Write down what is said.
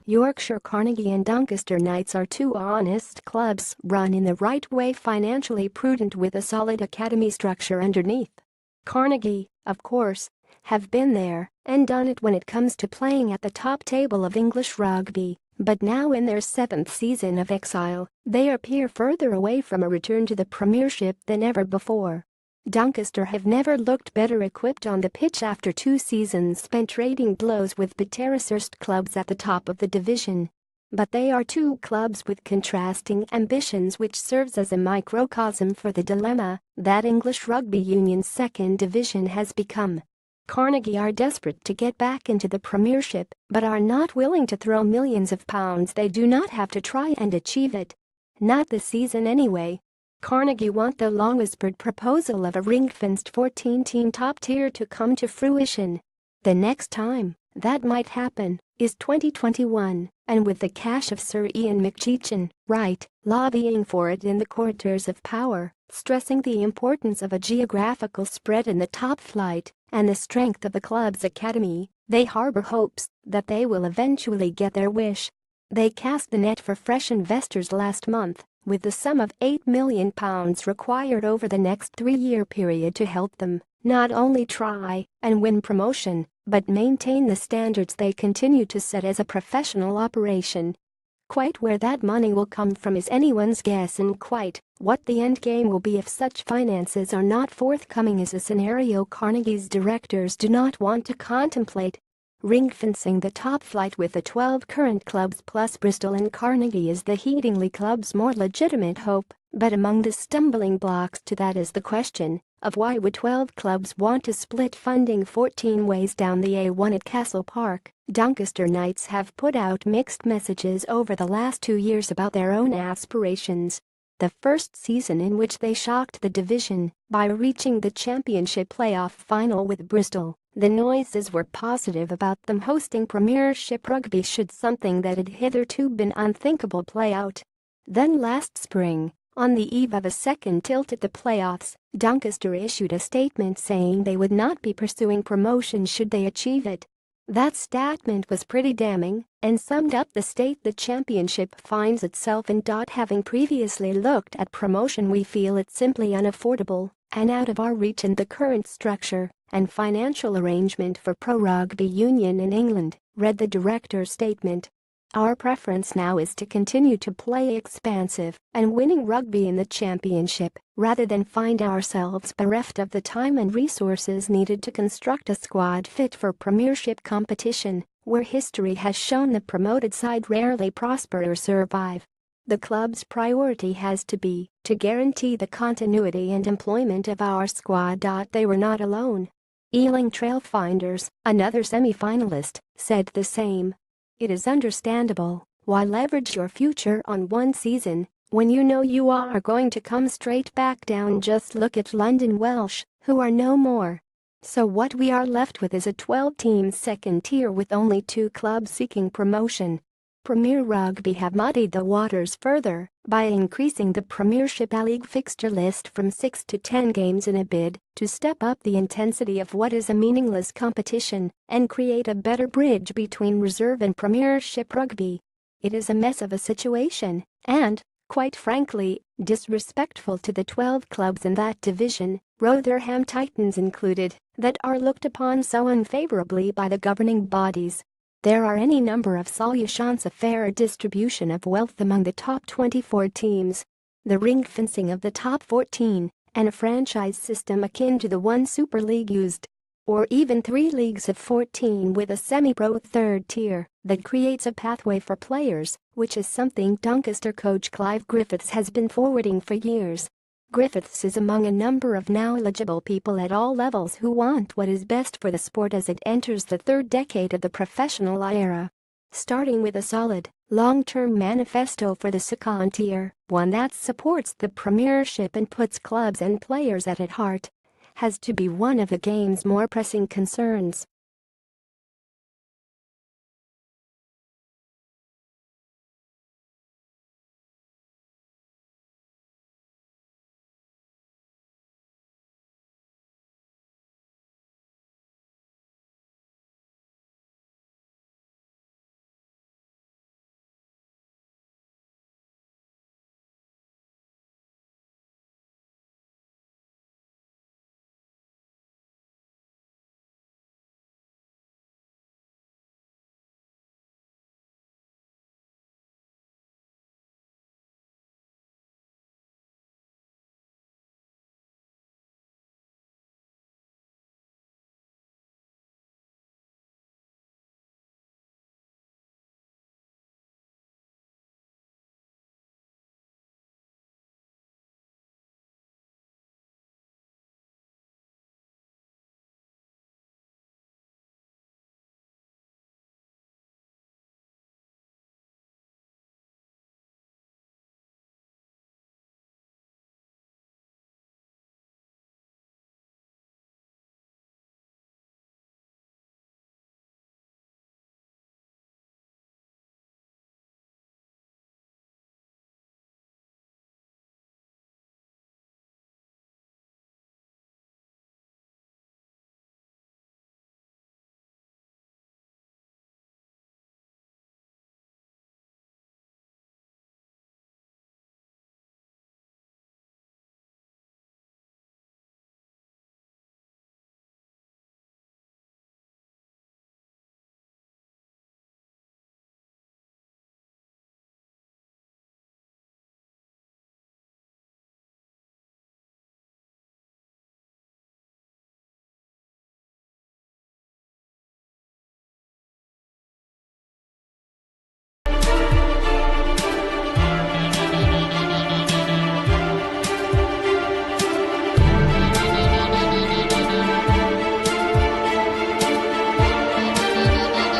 Yorkshire Carnegie and Doncaster Knights are two honest clubs run in the right way, financially prudent with a solid academy structure underneath. Carnegie, of course, have been there and done it when it comes to playing at the top table of English rugby, but now in their seventh season of exile, they appear further away from a return to the Premiership than ever before. Doncaster have never looked better equipped on the pitch after 2 seasons spent trading blows with Terracist clubs at the top of the division. But they are two clubs with contrasting ambitions, which serves as a microcosm for the dilemma that English Rugby Union's second division has become. Carnegie are desperate to get back into the Premiership but are not willing to throw millions of pounds they do not have to try and achieve it. Not this season anyway. Carnegie want the long-whispered proposal of a ring-fenced 14-team top tier to come to fruition. The next time that might happen is 2021, and with the cash of Sir Ian McGeechan, right, lobbying for it in the corridors of power, stressing the importance of a geographical spread in the top flight and the strength of the club's academy, they harbor hopes that they will eventually get their wish. They cast the net for fresh investors last month, with the sum of £8 million required over the next 3-year period to help them not only try and win promotion, but maintain the standards they continue to set as a professional operation. Quite where that money will come from is anyone's guess, and quite what the end game will be if such finances are not forthcoming is a scenario Carnegie's directors do not want to contemplate. Ring-fencing the top flight with the 12 current clubs plus Bristol and Carnegie is the Headingley club's more legitimate hope, but among the stumbling blocks to that is the question of why would 12 clubs want to split funding 14 ways down the A1 at Castle Park. Doncaster Knights have put out mixed messages over the last 2 years about their own aspirations. The first season in which they shocked the division by reaching the championship playoff final with Bristol, the noises were positive about them hosting Premiership rugby should something that had hitherto been unthinkable play out. Then last spring, on the eve of a second tilt at the playoffs, Doncaster issued a statement saying they would not be pursuing promotion should they achieve it. That statement was pretty damning and summed up the state the championship finds itself in. Having previously looked at promotion, we feel it's simply unaffordable and out of our reach in the current structure and financial arrangement for pro rugby union in England, read the director's statement. Our preference now is to continue to play expansive and winning rugby in the championship rather than find ourselves bereft of the time and resources needed to construct a squad fit for Premiership competition, where history has shown the promoted side rarely prosper or survive. The club's priority has to be to guarantee the continuity and employment of our squad. They were not alone. Ealing Trailfinders, another semi-finalist, said the same. It is understandable why leverage your future on one season when you know you are going to come straight back down. Just look at London Welsh, who are no more. So what we are left with is a 12-team second tier with only 2 clubs seeking promotion. Premier Rugby have muddied the waters further by increasing the Premiership A-League fixture list from 6 to 10 games in a bid to step up the intensity of what is a meaningless competition and create a better bridge between reserve and Premiership rugby. It is a mess of a situation and, quite frankly, disrespectful to the 12 clubs in that division, Rotherham Titans included, that are looked upon so unfavorably by the governing bodies. There are any number of solutions: a fair distribution of wealth among the top 24 teams, the ring-fencing of the top 14, and a franchise system akin to the one Super League used. Or even 3 leagues of 14 with a semi-pro third tier that creates a pathway for players, which is something Doncaster coach Clive Griffiths has been forwarding for years. Griffiths is among a number of now eligible people at all levels who want what is best for the sport as it enters the 3rd decade of the professional era. Starting with a solid, long-term manifesto for the second tier, one that supports the Premiership and puts clubs and players at its heart, has to be one of the game's more pressing concerns.